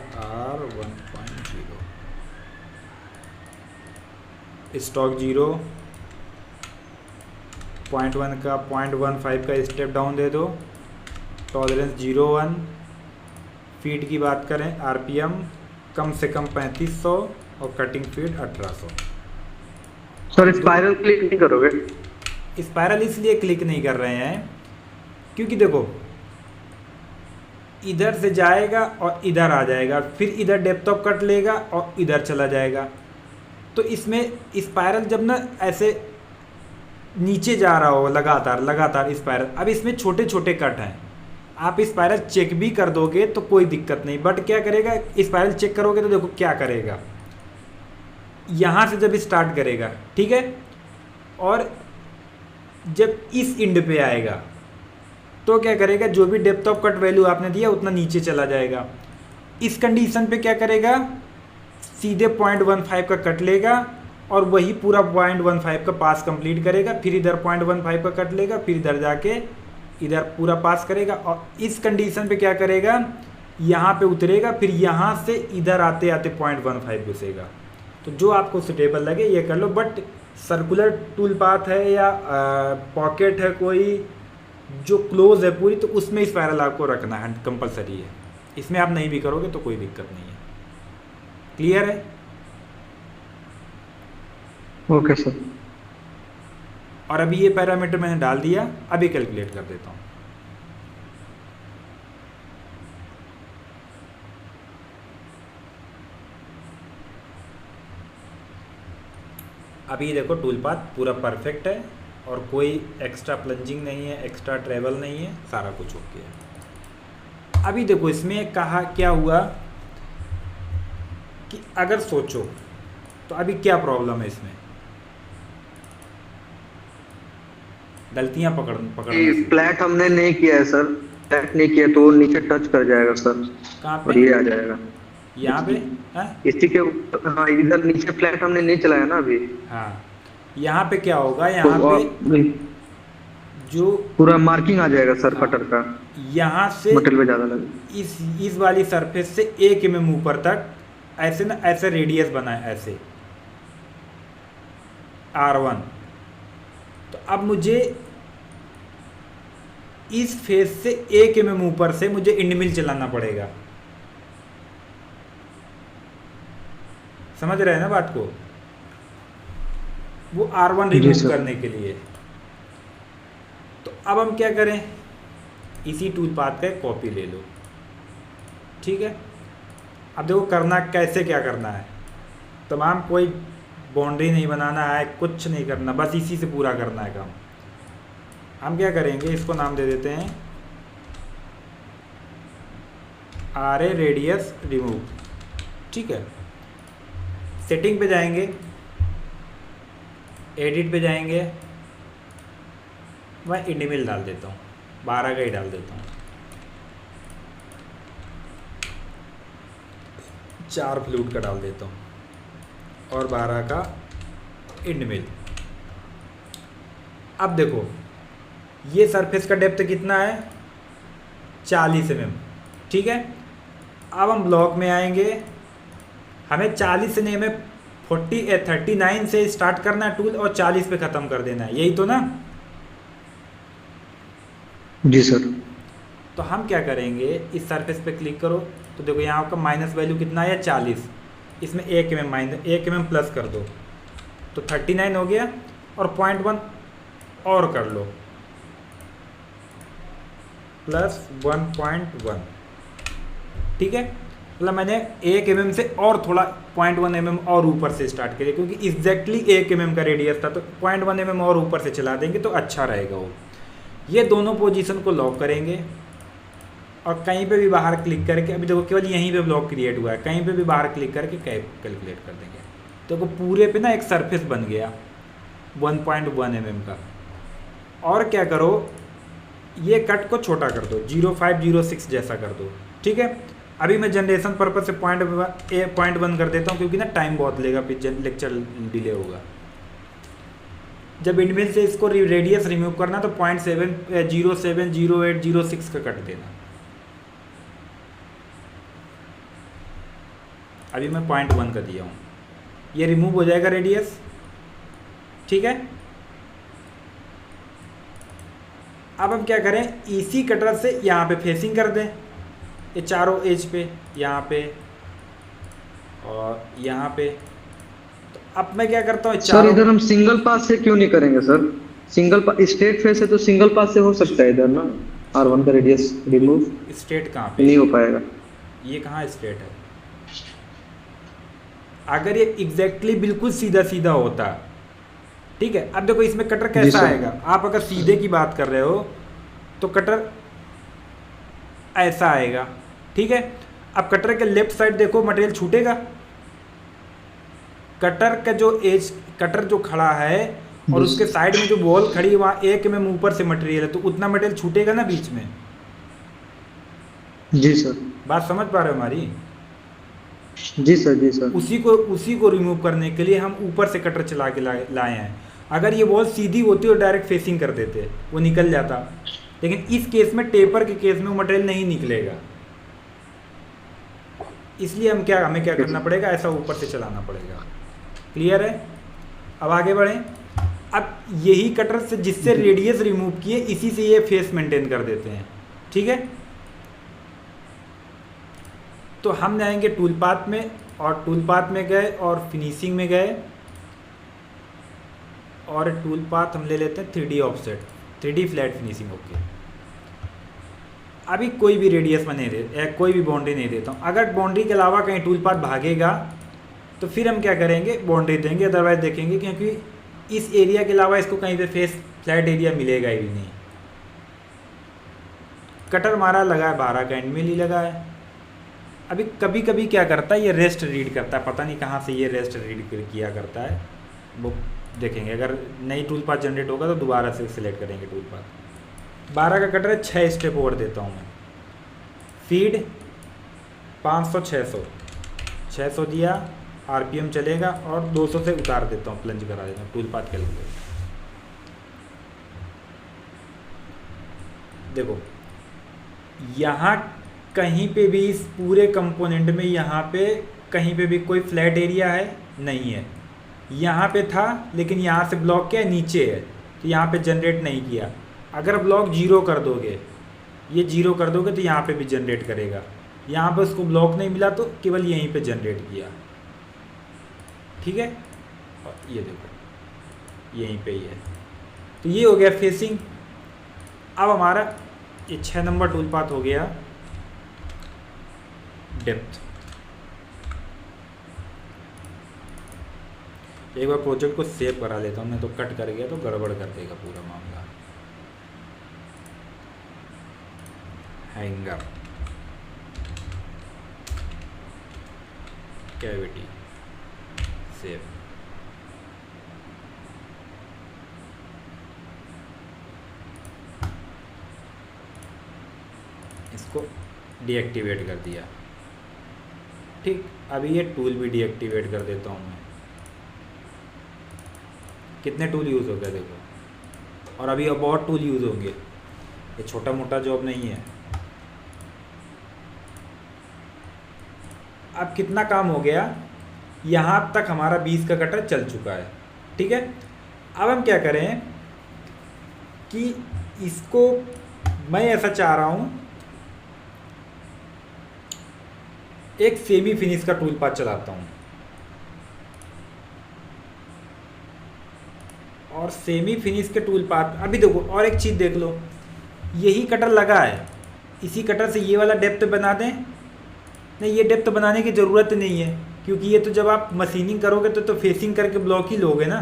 A: R1.0, स्टॉक 0, 0.1 का 0.15 का स्टेप डाउन दे दो, टॉलरेंस 0.1, फीड की बात करें आरपीएम कम से कम 3500 और cutting feed 1800।
C: Sir spiral click नहीं करोगे?
A: स्पाइरल इसलिए क्लिक नहीं कर रहे हैं क्योंकि देखो इधर से जाएगा और इधर आ जाएगा, फिर इधर डेप्थ ऑफ कट लेगा और इधर चला जाएगा। तो इसमें स्पाइरल जब ना ऐसे नीचे जा रहा हो लगातार लगातार स्पाइरल, अब इसमें छोटे छोटे कट हैं, आप स्पाइरल चेक भी कर दोगे तो कोई दिक्कत नहीं, बट क्या करेगा स्पाइरल चेक करोगे तो देखो क्या करेगा, यहाँ से जब स्टार्ट करेगा, ठीक है, और जब इस इंड पे आएगा तो क्या करेगा, जो भी डेप्थ ऑफ कट वैल्यू आपने दिया उतना नीचे चला जाएगा। इस कंडीशन पे क्या करेगा, सीधे 0.15 का कट लेगा और वही पूरा 0.15 का पास कंप्लीट करेगा, फिर इधर 0.15 का कट लेगा, फिर इधर जाके इधर पूरा पास करेगा, और इस कंडीशन पे क्या करेगा, यहाँ पे उतरेगा, फिर यहाँ से इधर आते आते 0.15 घुसेगा। तो जो आपको सुटेबल लगे ये कर लो, बट सर्कुलर टूल पाथ है या पॉकेट है कोई जो क्लोज है पूरी, तो उसमें स्पाइरल आपको रखना है, कंपलसरी है। इसमें आप नहीं भी करोगे तो कोई दिक्कत नहीं है। क्लियर है?
C: Okay sir.
A: और अभी ये पैरामीटर मैंने डाल दिया, अभी कैलकुलेट कर देता हूँ। अभी देखो टूल पाथ पूरा परफेक्ट है और कोई एक्स्ट्रा प्लंजिंग नहीं है, एक्स्ट्रा ट्रेवल नहीं है, सारा कुछ ओके है। अभी देखो इसमें कहा क्या हुआ कि अगर सोचो तो अभी क्या प्रॉब्लम है इसमें, गलतियां पकड़ना।
C: फ्लैट हमने नहीं किया है सर, फ्लैट नहीं किया तो वो नीचे टच कर जाएगा सर।
A: कहाँ
C: और
A: पे?
C: ये आ जाएगा
A: यहाँ पे? हाँ
C: इसी के हाँ, इधर नीचे फ्लैट हमने नहीं चलाया ना अभी।
A: हाँ, यहाँ पे क्या होगा,
C: तो
A: यहाँ पे जो
C: पूरा मार्किंग आ जाएगा सर
A: हाँ,
C: कटर का,
A: यहाँ से
C: मटेरियल में ज्यादा लगे।
A: इस वाली सरफेस से 1 mm ऊपर तक ऐसे ना, ऐसे रेडियस बना है ऐसे R1। तो अब मुझे इस फेस से 1 mm ऊपर से मुझे इंडमिल चलाना पड़ेगा। समझ रहे हैं ना बात को? वो R1 रिमूव करने के लिए। तो अब हम क्या करें, इसी टूल पाथ का कॉपी ले लो, ठीक है। अब देखो करना कैसे, क्या करना है, तमाम कोई बाउंड्री नहीं बनाना है, कुछ नहीं करना, बस इसी से पूरा करना है काम। हम क्या करेंगे, इसको नाम दे देते हैं RA रेडियस रिमूव, ठीक है। सेटिंग पे जाएंगे, एडिट पे जाएंगे, मैं इंडमिल डाल देता हूँ, 12 का ही डाल देता हूँ, 4 फ्लूट का डाल देता हूँ और 12 का इंडमिल। अब देखो ये सरफेस का डेप्थ कितना है, 40 mm, ठीक है। अब हम ब्लॉक में आएंगे, हमें 40 से नहीं, हमें 39 से स्टार्ट करना है टूल और 40 पे ख़त्म कर देना है, यही तो ना?
C: जी सर।
A: तो हम क्या करेंगे, इस सरफेस पे क्लिक करो तो देखो यहाँ आपका माइनस वैल्यू कितना है, 40, इसमें 1 mm माइनस 1 mm प्लस कर दो तो 39 हो गया, और 0.1 और कर लो प्लस 1.1, ठीक है। मतलब मैंने 1 mm से और थोड़ा 0.1 mm और ऊपर से स्टार्ट करिए, क्योंकि एग्जैक्टली 1 mm का रेडियस था, तो 0.1 mm और ऊपर से चला देंगे तो अच्छा रहेगा वो। ये दोनों पोजीशन को लॉक करेंगे और कहीं पे भी बाहर क्लिक करके, अभी देखो केवल यहीं पे ब्लॉक क्रिएट हुआ है, कहीं पे भी बाहर क्लिक करके कैलकुलेट कर देंगे। तो पूरे पे ना एक सरफेस बन गया 1.1 mm का। और क्या करो, ये कट को छोटा कर दो, 0506 जैसा कर दो, ठीक है। अभी मैं जनरेशन पर्पज से 0.1 कर देता हूँ, क्योंकि ना टाइम बहुत लेगा, फिर लेक्चर डिले होगा। जब इनमें से इसको रेडियस रिमूव करना तो 0.070806 का कट देना। अभी मैं 0.1 का दिया हूँ, ये रिमूव हो जाएगा रेडियस, ठीक है। अब हम क्या करें, इसी कटर से यहाँ पे फेसिंग कर दें, ये चारों एज पे, यहाँ पे और यहाँ पे। तो अब मैं क्या करता हूँ,
C: सर इधर हम सिंगल पास से क्यों नहीं करेंगे sir? Single pass straight face है तो सिंगल पास से हो सकता है इधर ना, R1 का रेडियस रिमूव
A: स्ट्रेट कहाँ पे,
C: नहीं हो पाएगा।
A: ये कहाँ स्ट्रेट है? अगर ये एग्जैक्टली बिल्कुल सीधा सीधा होता, ठीक है। अब देखो इसमें कटर कैसा आएगा, आप अगर सीधे की बात कर रहे हो तो कटर ऐसा आएगा, ठीक है। अब कटर के लेफ्ट साइड देखो मटेरियल छूटेगा, कटर का जो एज, कटर जो खड़ा है और उसके साइड में जो बॉल खड़ी है वहाँ एक में ऊपर से मटेरियल है, तो उतना मटेरियल छूटेगा ना बीच में।
C: जी सर।
A: बात समझ पा रहे हो हमारी?
C: जी सर, जी सर।
A: उसी को रिमूव करने के लिए हम ऊपर से कटर चला के लाए हैं। अगर ये बॉल सीधी होती और डायरेक्ट फेसिंग कर देते वो निकल जाता, लेकिन इस केस में, टेपर के केस में वो मटेरियल नहीं निकलेगा, इसलिए हमें क्या करना पड़ेगा, ऐसा ऊपर से चलाना पड़ेगा। क्लियर है? अब आगे बढ़ें। अब यही कटर से जिससे रेडियस रिमूव किए, इसी से ये फेस मेंटेन कर देते हैं, ठीक है। तो हम जाएंगे टूल पाथ में, और टूल पाथ में गए और फिनिशिंग में गए, और टूल पाथ हम ले लेते हैं 3D offset, 3D flat finishing. Okay, अभी कोई भी रेडियस में नहीं दे, कोई भी बाउंड्री नहीं देता हूँ। अगर बाउंड्री के अलावा कहीं टूल पाथ भागेगा तो फिर हम क्या करेंगे, बाउंड्री देंगे, अदरवाइज देखेंगे, क्योंकि इस एरिया के अलावा इसको कहीं पे फेस फ्लैट एरिया मिलेगा ही नहीं। कटर हमारा लगा है 12 का एंड मिल ही लगा है। अभी कभी कभी क्या करता है, ये रेस्ट रीड करता है, पता नहीं कहाँ से ये रेस्ट रीड किया करता है, वो देखेंगे। अगर नई टूल पाथ जनरेट होगा तो दोबारा से सिलेक्ट करेंगे टूल पाथ। 12 का कटर है, 6 स्टेप और देता हूँ मैं। फीड 500 600 दिया, आरपीएम चलेगा, और 200 से उतार देता हूँ, प्लंज करा देता हूँ टूल पाथ कैलकुलेट। देखो यहाँ कहीं पे भी इस पूरे कंपोनेंट में, यहाँ पे कहीं पे भी कोई फ्लैट एरिया है नहीं है। यहाँ पे था, लेकिन यहाँ से ब्लॉक क्या है, नीचे है, तो यहाँ पे जनरेट नहीं किया। अगर ब्लॉक 0 कर दोगे, ये 0 कर दोगे तो यहाँ पे भी जनरेट करेगा। यहाँ पे उसको ब्लॉक नहीं मिला तो केवल यहीं पे जनरेट किया, ठीक है। और ये देखो यहीं पे ही है, तो ये हो गया फेसिंग। अब हमारा ये 6 नंबर टूल पाथ हो गया डेप्थ। एक बार प्रोजेक्ट को सेव करा लेता हूँ, मैं तो कट कर गया तो गड़बड़ कर देगा पूरा मामला। Hanger, cavity, save. इसको डीएक्टिवेट कर दिया, ठीक। अभी ये टूल भी डीएक्टिवेट कर देता हूँ मैं। कितने टूल यूज़ हो गए देखो, और अभी अब और टूल यूज़ होंगे, ये छोटा मोटा जॉब नहीं है। अब कितना काम हो गया, यहाँ तक हमारा 20 का कटर चल चुका है, ठीक है। अब हम क्या करें कि इसको, मैं ऐसा चाह रहा हूँ, एक सेमी फिनिश का टूल पाथ चलाता हूँ, और सेमी फिनिश के टूल पाथ। अभी देखो और एक चीज़ देख लो, यही कटर लगा है, इसी कटर से ये वाला डेप्थ बना दें। नहीं, ये डेप्थ बनाने की ज़रूरत नहीं है, क्योंकि ये तो जब आप मशीनिंग करोगे तो फेसिंग करके ब्लॉक ही लोगे ना,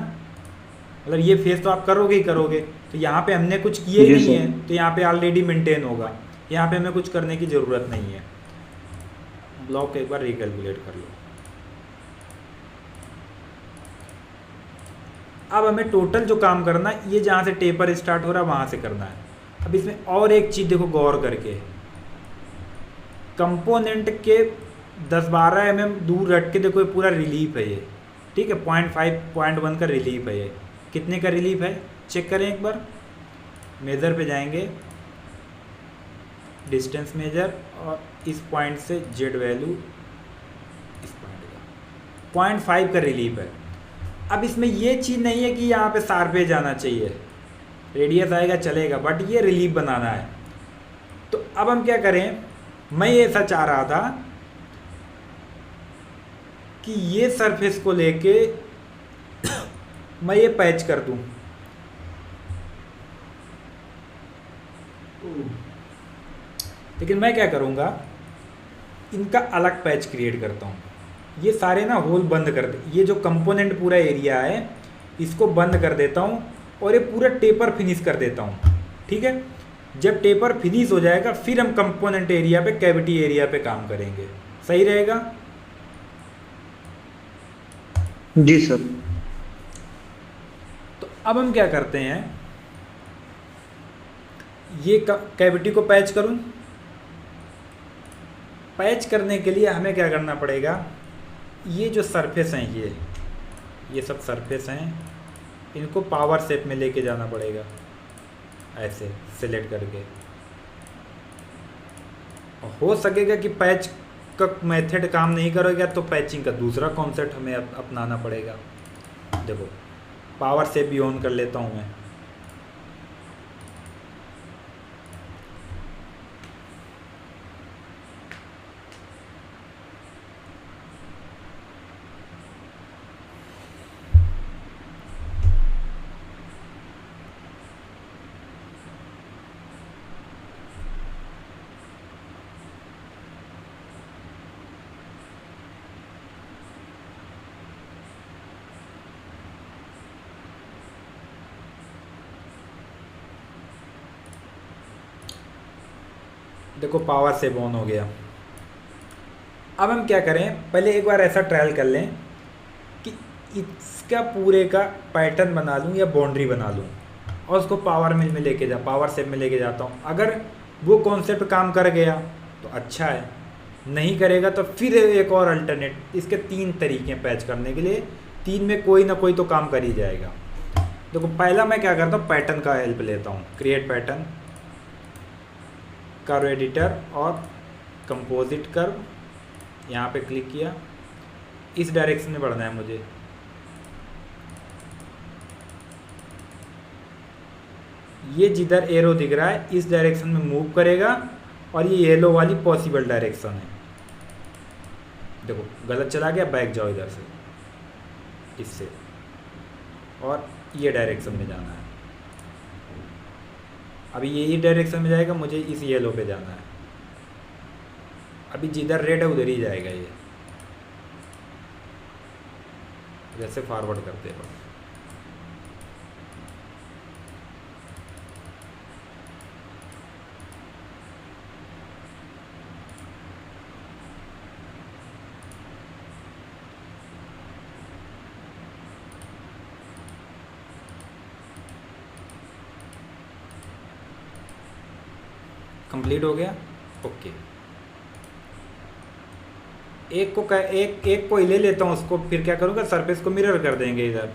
A: मतलब ये फेस तो आप करोगे ही करोगे। तो यहाँ पे हमने कुछ किए ही नहीं है, तो यहाँ पे ऑलरेडी मेंटेन होगा, यहाँ पे हमें कुछ करने की ज़रूरत नहीं है। ब्लॉक एक बार रिकैलकुलेट कर लो। अब हमें टोटल जो काम करना है, ये जहाँ से टेपर स्टार्ट हो रहा है वहाँ से करना है। अब इसमें और एक चीज़ देखो गौर करके, कंपोनेंट के 10-12 mm दूर रख के देखो, ये पूरा रिलीफ है ये, ठीक है। 0.5 0.1 का रिलीफ है ये। कितने का रिलीफ है चेक करें एक बार। मेज़र पे जाएंगे, डिस्टेंस मेजर, और इस पॉइंट से जेड वैल्यू इस पॉइंट का 0.5 का रिलीफ है। अब इसमें ये चीज़ नहीं है कि यहाँ पे शार्प पे जाना चाहिए, रेडियस आएगा चलेगा, बट ये रिलीफ बनाना है। तो अब हम क्या करें, मैं ऐसा चाह रहा था कि ये सरफेस को लेके मैं ये पैच कर दूं, लेकिन मैं क्या करूंगा, इनका अलग पैच क्रिएट करता हूँ। ये सारे ना होल बंद कर दे, ये जो कंपोनेंट पूरा एरिया है इसको बंद कर देता हूँ और ये पूरा टेपर फिनिश कर देता हूँ। ठीक है, जब टेपर फिनिश हो जाएगा फिर हम कंपोनेंट एरिया पे, कैविटी एरिया पे काम करेंगे। सही रहेगा?
C: जी सर।
A: तो अब हम क्या करते हैं, ये कैविटी को पैच करूं। पैच करने के लिए हमें क्या करना पड़ेगा, ये जो सरफेस हैं, ये सब सरफेस हैं, इनको पावर शेप में लेके जाना पड़ेगा, ऐसे सिलेक्ट करके। हो सकेगा कि पैच का मेथड काम नहीं करेगा तो पैचिंग का दूसरा कॉन्सेप्ट हमें अपनाना पड़ेगा। देखो पावर शेप भी ऑन कर लेता हूँ मैं। देखो पावर सेव ऑन हो गया। अब हम क्या करें, पहले एक बार ऐसा ट्रायल कर लें कि इसका पूरे का पैटर्न बना लूँ या बाउंड्री बना लूँ और उसको पावर मिल में लेके पावर सेव में लेके जाता हूँ। अगर वो कॉन्सेप्ट काम कर गया तो अच्छा है, नहीं करेगा तो फिर एक और अल्टरनेट। इसके 3 तरीके हैं पैच करने के लिए, 3 में कोई ना कोई तो काम कर ही जाएगा। देखो पहला मैं क्या करता हूँ, पैटर्न का हेल्प लेता हूँ। क्रिएट पैटर्न, कर्व एडिटर और कंपोजिट कर्व, यहाँ पे क्लिक किया, इस डायरेक्शन में बढ़ना है मुझे। ये जिधर एरो दिख रहा है इस डायरेक्शन में मूव करेगा और ये येलो वाली पॉसिबल डायरेक्शन है। देखो गलत चला गया, बैक जाओ इधर से, इससे, और ये डायरेक्शन में जाना है। अभी यही डायरेक्शन में जाएगा, मुझे इस येलो पे जाना है। अभी जिधर रेड है उधर ही जाएगा ये, जैसे फॉरवर्ड करते हैं। कंप्लीट हो गया, ओके। एक को ले लेता हूँ उसको, फिर क्या करूँगा, सरफेस को मिरर कर देंगे इधर।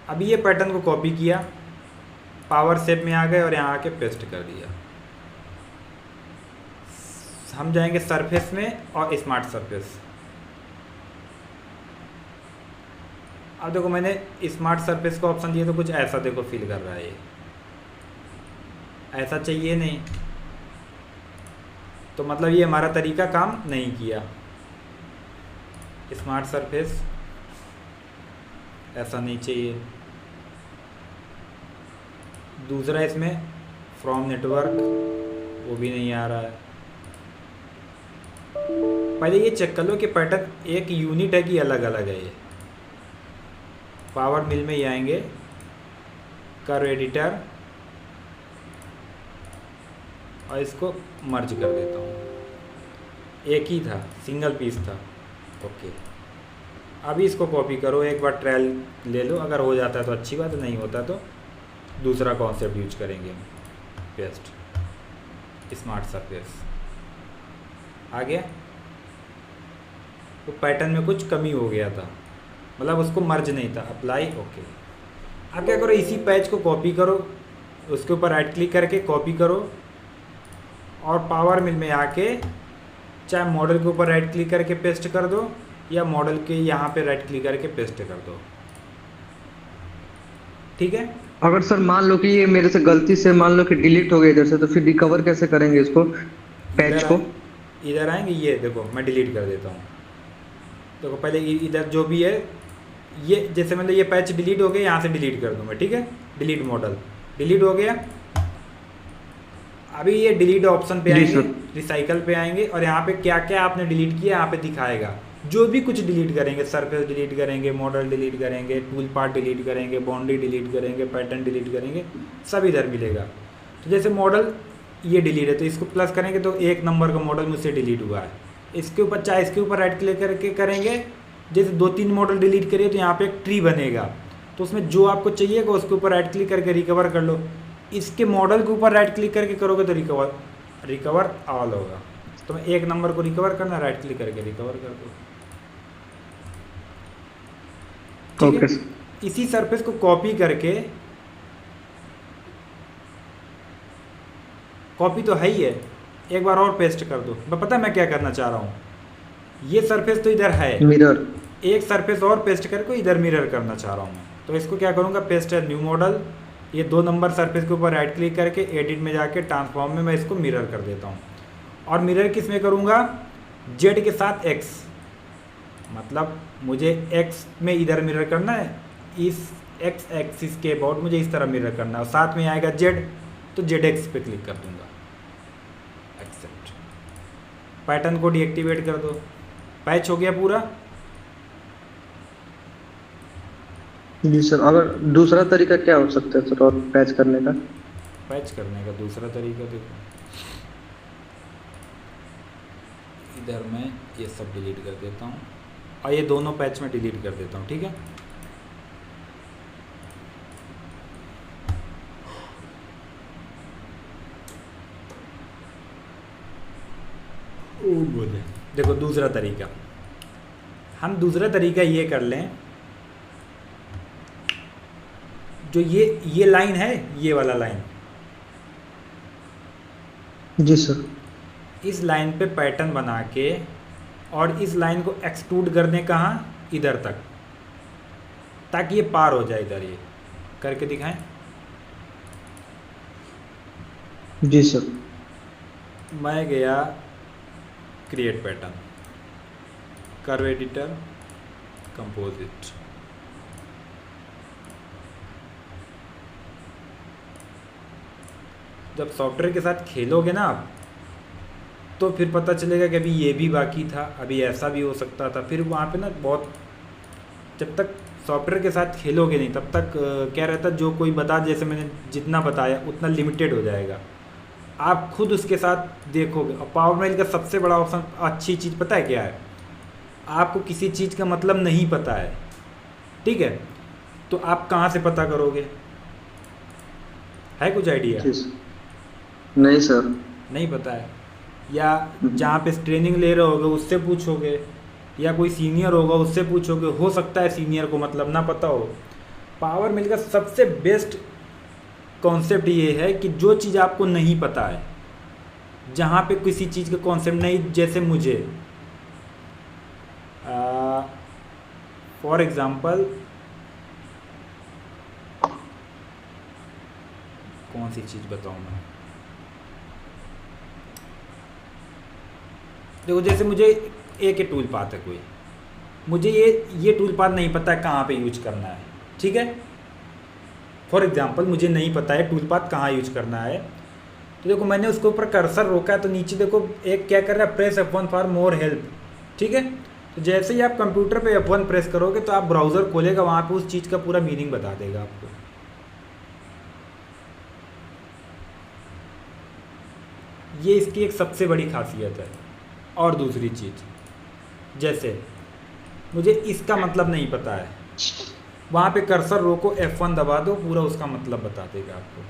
A: अभी ये पैटर्न को कॉपी किया, पावर शेप में आ गए और यहाँ आके पेस्ट कर दिया। हम जाएंगे सरफेस में और स्मार्ट सरफेस। अब देखो मैंने स्मार्ट सरफेस का ऑप्शन दिया तो कुछ ऐसा देखो फील कर रहा है, ये ऐसा चाहिए नहीं, तो मतलब ये हमारा तरीका काम नहीं किया। स्मार्ट सरफेस ऐसा नहीं चाहिए। दूसरा इसमें फ्रॉम नेटवर्क, वो भी नहीं आ रहा है। पहले ये चेक कर लो कि पैटर्न एक यूनिट है कि अलग अलग है। ये पावर मिल में ही आएंगे, कर्व एडिटर, और इसको मर्ज कर देता हूँ। एक ही था, सिंगल पीस था, ओके। अभी इसको कॉपी करो, एक बार ट्रायल ले लो, अगर हो जाता है तो अच्छी बात है, नहीं होता तो दूसरा कॉन्सेप्ट यूज करेंगे हम। पेस्ट, स्मार्ट सरफेस आ गया। तो पैटर्न में कुछ कमी हो गया था, मतलब उसको मर्ज नहीं था। Apply, okay. अब क्या करो, इसी पैच को कॉपी करो, उसके ऊपर राइट क्लिक करके कॉपी करो और पावर मिल में आके चाहे मॉडल के ऊपर राइट क्लिक करके पेस्ट कर दो या मॉडल के यहाँ पे राइट क्लिक करके पेस्ट कर दो। ठीक है।
C: अगर सर मान लो कि ये मेरे से गलती से मान लो कि डिलीट हो गया इधर से, तो फिर रिकवर कैसे करेंगे इसको, पैच को?
A: इधर आएंगे, ये देखो मैं डिलीट कर देता हूँ। देखो पहले इधर जो भी है, ये जैसे मतलब ये पैच डिलीट हो गया, यहाँ से डिलीट कर दूँ मैं। ठीक है, डिलीट मॉडल डिलीट हो गया। अभी ये डिलीट ऑप्शन पे आएंगे, रिसाइकल पे आएंगे और यहाँ पे क्या क्या आपने डिलीट किया यहाँ पे दिखाएगा। जो भी कुछ डिलीट करेंगे, सरफेस डिलीट करेंगे, मॉडल डिलीट करेंगे, टूल पार्ट डिलीट करेंगे, बाउंड्री डिलीट करेंगे, पैटर्न डिलीट करेंगे, सब इधर मिलेगा। तो जैसे मॉडल ये डिलीट है तो इसको प्लस करेंगे तो 1 नंबर का मॉडल मुझसे डिलीट हुआ है। इसके ऊपर चाहे इसके ऊपर राइट क्लिक करके करेंगे, जैसे 2-3 मॉडल डिलीट करिए तो यहाँ पे एक ट्री बनेगा, तो उसमें जो आपको चाहिएगा उसके ऊपर राइट क्लिक करके रिकवर कर लो। इसके मॉडल के ऊपर राइट क्लिक करके करोगे तो रिकवर ऑल होगा। तो मैं 1 नंबर को रिकवर करना, राइट क्लिक करके रिकवर कर दो। ठीक है? इसी सरफेस को कॉपी करके, कॉपी तो है ही है, एक बार और पेस्ट कर दो। मैं पता मैं क्या करना चाह रहा हूँ, ये सरफेस तो इधर है,
C: मिरर,
A: एक सरफेस और पेस्ट करके इधर मिरर करना चाह रहा हूँ मैं। तो इसको क्या करूँगा, पेस्ट है न्यू मॉडल, ये 2 नंबर सरफेस के ऊपर राइट क्लिक करके एडिट में जाके ट्रांसफॉर्म में मैं इसको मिरर कर देता हूँ। और मिरर किस में करूँगा, जेड के साथ एक्स, मतलब मुझे एक्स में इधर मिरर करना है, इस एक्स एक्सिस के अबाउट मुझे इस तरह मिरर करना है, और साथ में आएगा जेड, तो जेड एक्स पे क्लिक कर दूंगा, एक्सेप्ट। पैटर्न को डीएक्टिवेट कर दो, पैच हो गया पूरा।
C: जी सर। अगर दूसरा तरीका क्या हो सकता है सर और पैच करने का?
A: पैच करने का दूसरा तरीका देखो, इधर मैं ये सब डिलीट कर देता हूँ और ये दोनों पैच में डिलीट कर देता हूँ। ठीक है, बोले देखो दूसरा तरीका, हम दूसरा तरीका ये कर लें, जो ये लाइन है, ये वाला लाइन,
C: जी सर,
A: इस लाइन पे पैटर्न बना के और इस लाइन को एक्सट्रूड कर दें कहाँ, इधर तक, ताकि ये पार हो जाए इधर। ये करके दिखाएं।
C: जी सर।
A: मैं गया create pattern, curve editor, composite, जब सॉफ्टवेयर के साथ खेलोगे ना आप, तो फिर पता चलेगा कि अभी ये भी बाकी था, अभी ऐसा भी हो सकता था। फिर वहाँ पे ना बहुत, जब तक सॉफ्टवेयर के साथ खेलोगे नहीं तब तक क्या रहता, जो कोई बता, जैसे मैंने जितना बताया उतना लिमिटेड हो जाएगा। आप खुद उसके साथ देखोगे। और पावर मेल का सबसे बड़ा ऑप्शन, अच्छी चीज़ पता है क्या है, आपको किसी चीज़ का मतलब नहीं पता है, ठीक है, तो आप कहाँ से पता करोगे? है कुछ आइडिया?
C: नहीं सर,
A: नहीं पता है, या जहाँ पे ट्रेनिंग ले रहे होगे उससे पूछोगे, या कोई सीनियर होगा उससे पूछोगे, हो सकता है सीनियर को मतलब ना पता हो। पावर मिल का सबसे बेस्ट कॉन्सेप्ट ये है कि जो चीज़ आपको नहीं पता है, जहाँ पे किसी चीज़ का कॉन्सेप्ट नहीं, जैसे मुझे फॉर एग्ज़ाम्पल कौन सी चीज़ बताऊँ मैं, देखो जैसे मुझे एक ही टूल पाथ है कोई, मुझे ये टूल पाथ नहीं पता है कहाँ पे यूज करना है, ठीक है, फॉर एग्जांपल मुझे नहीं पता है टूल पाथ कहाँ यूज करना है, तो देखो मैंने उसके ऊपर कर्सर रोका है, तो नीचे देखो एक क्या कर रहा है, press F1 for more help, ठीक है। तो जैसे ही आप कंप्यूटर पे F1 प्रेस करोगे तो आप ब्राउज़र खोलेगा, वहाँ पे उस चीज़ का पूरा मीनिंग बता देगा आपको। ये इसकी एक सबसे बड़ी खासियत है। और दूसरी चीज़, जैसे मुझे इसका मतलब नहीं पता है, वहाँ पे कर्सर रोको, F1 दबा दो, पूरा उसका मतलब बता देगा आपको।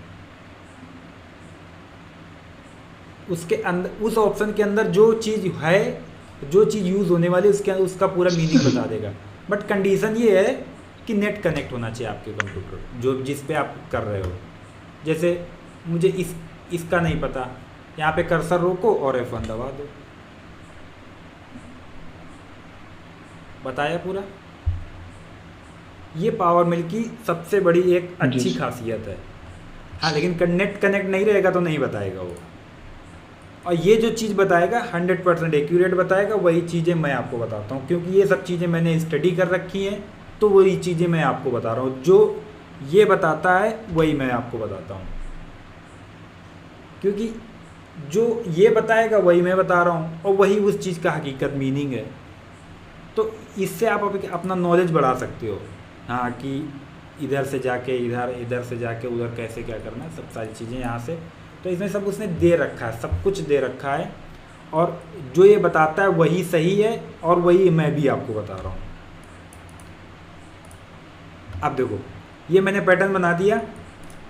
A: उसके अंदर, उस ऑप्शन के अंदर जो चीज़ है, जो चीज़ यूज़ होने वाली, उसके उसका पूरा मीनिंग बता देगा। बट कंडीशन ये है कि नेट कनेक्ट होना चाहिए आपके कंप्यूटर जो जिस पे आप कर रहे हो। जैसे मुझे इसका नहीं पता, यहाँ पे कर्सर रोको और F1 दबा दो, बताया पूरा। ये पावर मिल की सबसे बड़ी एक अच्छी खासियत है। हाँ, लेकिन नेट कनेक्ट नहीं रहेगा तो नहीं बताएगा वो। और ये जो चीज़ बताएगा 100% एक्यूरेट बताएगा, वही चीज़ें मैं आपको बताता हूँ, क्योंकि ये सब चीज़ें मैंने स्टडी कर रखी हैं, तो वही चीज़ें मैं आपको बता रहा हूँ। जो ये बताता है वही मैं आपको बताता हूँ, क्योंकि जो ये बताएगा वही मैं बता रहा हूँ, और वही उस चीज़ का हकीकत मीनिंग है। तो इससे आप अपना नॉलेज बढ़ा सकते हो। हाँ, कि इधर से जाके इधर से जाके उधर कैसे क्या करना है, सब सारी चीज़ें यहाँ से। तो इसमें सब उसने दे रखा है, सब कुछ दे रखा है, और जो ये बताता है वही सही है, और वही मैं भी आपको बता रहा हूँ। अब देखो, ये मैंने पैटर्न बना दिया।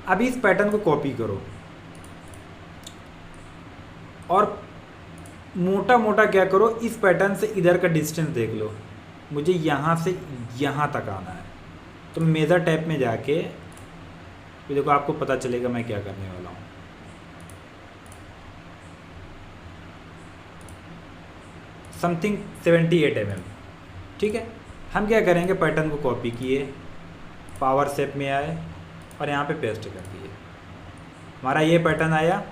A: अब इस पैटर्न को कॉपी करो और मोटा मोटा क्या करो, इस पैटर्न से इधर का डिस्टेंस देख लो। मुझे यहाँ से यहाँ तक आना है, तो मेजर टैब में जाके तो देखो आपको पता चलेगा मैं क्या करने वाला हूँ। समथिंग 78 mm, ठीक है। हम क्या करेंगे, पैटर्न को कॉपी किए, पावर शेप में आए और यहाँ पे पेस्ट कर दिए। हमारा ये पैटर्न आया।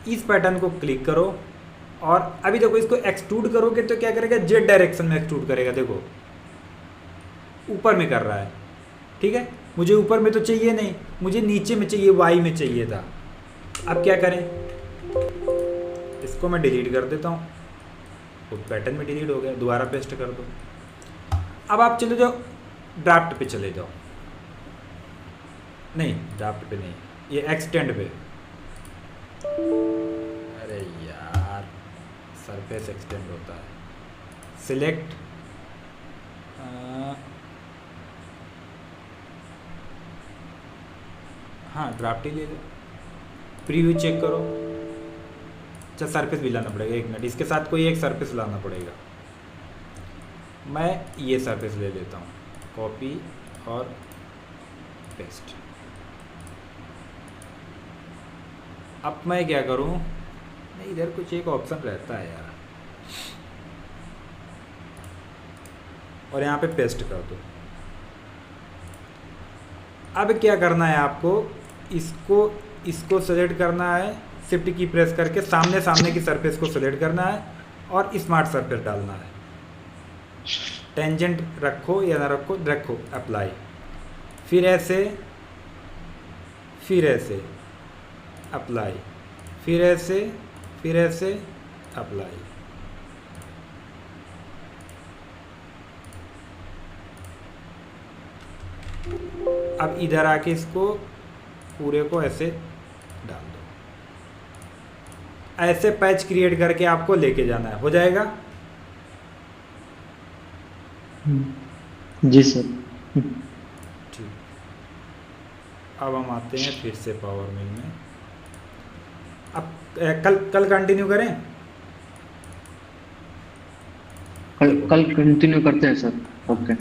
A: इस पैटर्न को क्लिक करो और अभी देखो इसको एक्सट्रूड करोगे तो क्या करेगा, जेड डायरेक्शन में एक्सट्रूड करेगा। देखो ऊपर में कर रहा है, ठीक है। मुझे ऊपर में तो चाहिए नहीं, मुझे नीचे में चाहिए, वाई में चाहिए था। अब क्या करें, इसको मैं डिलीट कर देता हूँ, वो पैटर्न में डिलीट हो गया। दोबारा पेस्ट कर दो। अब आप चले जाओ ड्राफ्ट पे, चले जाओ, नहीं ड्राफ्ट पे नहीं, ये एक्सटेंड पे। अरे यार, सरफेस एक्सटेंड होता है। सिलेक्ट हाँ, ड्राफ्ट ही ले लो। प्रीव्यू चेक करो। अच्छा, सरफेस भी लाना पड़ेगा, एक मिनट, इसके साथ कोई एक सरफेस लाना पड़ेगा। मैं ये सरफेस ले लेता हूँ, कॉपी और पेस्ट। अब मैं क्या करूँ, नहीं इधर कुछ एक ऑप्शन रहता है यार, और यहाँ पे पेस्ट कर दो। अब क्या करना है आपको, इसको सेलेक्ट करना है, शिफ्ट की प्रेस करके सामने की सरफेस को सेलेक्ट करना है और स्मार्ट सरफेस डालना है। टेंजेंट रखो या ना रखो, रखो, अप्लाई, फिर ऐसे अप्लाई, फिर ऐसे अप्लाई। अब इधर आके इसको पूरे को ऐसे डाल दो। ऐसे पैच क्रिएट करके आपको लेके जाना है, हो जाएगा।
C: जी सर।
A: ठीक, अब हम आते हैं फिर से पावर मिल में। अब कल कंटिन्यू करें,
C: कल कंटिन्यू करते हैं सर। ओके।